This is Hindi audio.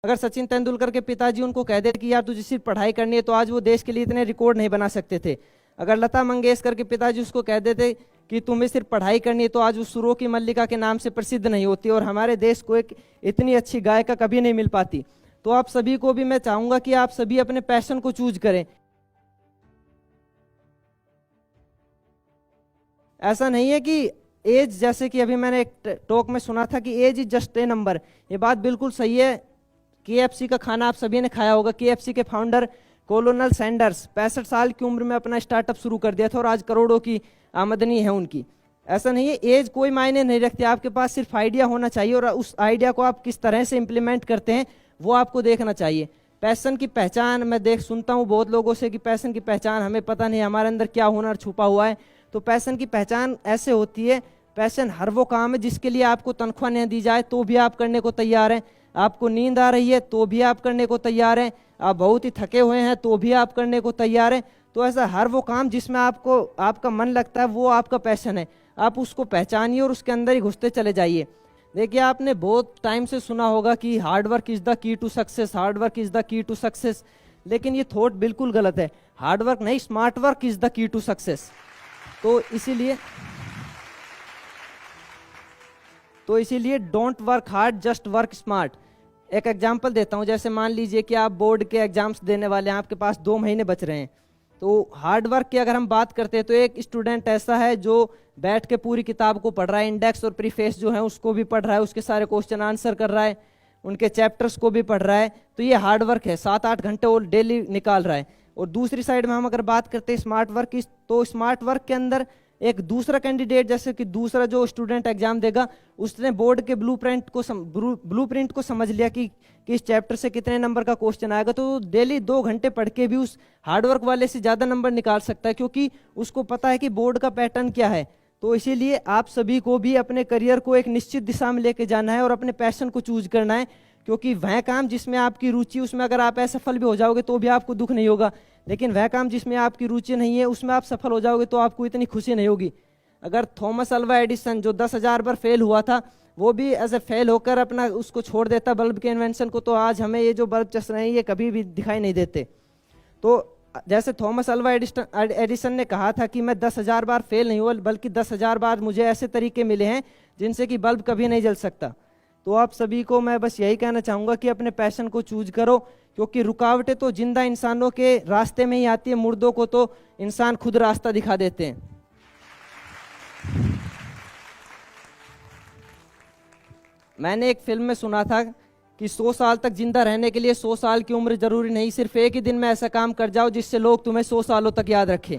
अगर सचिन तेंदुलकर के पिताजी उनको कह देते कि यार तुझे सिर्फ पढ़ाई करनी है, तो आज वो देश के लिए इतने रिकॉर्ड नहीं बना सकते थे। अगर लता मंगेशकर के पिताजी उसको कह देते कि तुम्हें सिर्फ पढ़ाई करनी है, तो आज वो सुरों की मल्लिका के नाम से प्रसिद्ध नहीं होती और हमारे देश को एक इतनी अच्छी गायिका कभी नहीं मिल पाती। तो आप सभी को भी मैं चाहूंगा कि आप सभी अपने पैशन को चूज करें। ऐसा नहीं है कि एज, जैसे कि अभी मैंने एक टॉक में सुना था कि age is just a number. ये बात बिल्कुल सही है। केएफसी का खाना आप सभी ने खाया होगा। केएफसी के फाउंडर कोलोनल सैंडर्स 65 साल की उम्र में अपना स्टार्टअप शुरू कर दिया था और आज करोड़ों की आमदनी है उनकी। ऐसा नहीं है, एज कोई मायने नहीं रखती। आपके पास सिर्फ आइडिया होना चाहिए और उस आइडिया को आप किस तरह से इंप्लीमेंट करते हैं वो आपको देखना चाहिए। पैशन की पहचान, मैं सुनता हूँ बहुत लोगों से कि पैशन की पहचान हमें पता नहीं, हमारे अंदर क्या हुनर छुपा हुआ है। तो पैशन की पहचान ऐसे होती है, पैशन हर वो काम है जिसके लिए आपको तनख्वाह नहीं दी जाए तो भी आप करने को तैयार हैं। आपको नींद आ रही है तो भी आप करने को तैयार हैं। आप बहुत ही थके हुए हैं तो भी आप करने को तैयार हैं। तो ऐसा हर वो काम जिसमें आपको आपका मन लगता है वो आपका पैशन है। आप उसको पहचानिए और उसके अंदर ही घुसते चले जाइए। देखिए, आपने बहुत टाइम से सुना होगा कि hard work is the key to success, hard work is the key to success. लेकिन ये थॉट बिल्कुल गलत है। हार्ड वर्क नहीं, smart work is the key to success. तो इसीलिए don't work hard, just work smart. एक एग्जांपल देता हूं। जैसे मान लीजिए कि आप बोर्ड के एग्जाम्स देने वाले हैं, आपके पास 2 महीने बच रहे हैं। तो हार्ड वर्क की अगर हम बात करते हैं तो एक स्टूडेंट ऐसा है जो बैठ के पूरी किताब को पढ़ रहा है, इंडेक्स और प्रीफेस जो है उसको भी पढ़ रहा है, उसके सारे क्वेश्चन आंसर कर रहा है, उनके चैप्टर्स को भी पढ़ रहा है। तो ये हार्ड वर्क है, 7-8 घंटे वो डेली निकाल रहा है। और दूसरी साइड में हम अगर बात करते हैं स्मार्ट वर्क की, तो स्मार्ट वर्क के अंदर एक दूसरा कैंडिडेट, जैसे कि दूसरा जो स्टूडेंट एग्जाम देगा, उसने बोर्ड के ब्लूप्रिंट को समझ लिया कि इस चैप्टर से कितने नंबर का क्वेश्चन आएगा। तो डेली 2 घंटे पढ़ के भी उस हार्डवर्क वाले से ज्यादा नंबर निकाल सकता है, क्योंकि उसको पता है कि बोर्ड का पैटर्न क्या है। तो इसीलिए आप सभी को भी अपने करियर को एक निश्चित दिशा में लेके जाना है और अपने पैशन को चूज करना है। क्योंकि वह काम जिसमें आपकी रुचि, उसमें अगर आप असफल भी हो जाओगे तो भी आपको दुख नहीं होगा। लेकिन वह काम जिसमें आपकी रुचि नहीं है, उसमें आप सफल हो जाओगे तो आपको इतनी खुशी नहीं होगी। अगर थॉमस अल्वा एडिसन जो 10,000 बार फेल हुआ था, वो भी एज ए फेल होकर अपना उसको छोड़ देता बल्ब के इन्वेंशन को, तो आज हमें ये जो बल्ब चस रहे हैं ये कभी भी दिखाई नहीं देते। तो जैसे थॉमस अल्वा एडिसन ने कहा था कि मैं 10,000 बार फेल नहीं हुआ, बल्कि 10,000 बार मुझे ऐसे तरीके मिले हैं जिनसे कि बल्ब कभी नहीं जल सकता। तो आप सभी को मैं बस यही कहना चाहूँगा कि अपने पैशन को चूज करो, क्योंकि रुकावटें तो जिंदा इंसानों के रास्ते में ही आती है, मुर्दों को तो इंसान खुद रास्ता दिखा देते हैं। मैंने एक फिल्म में सुना था कि 100 साल तक जिंदा रहने के लिए 100 साल की उम्र जरूरी नहीं, सिर्फ एक ही दिन में ऐसा काम कर जाओ जिससे लोग तुम्हें 100 सालों तक याद रखें।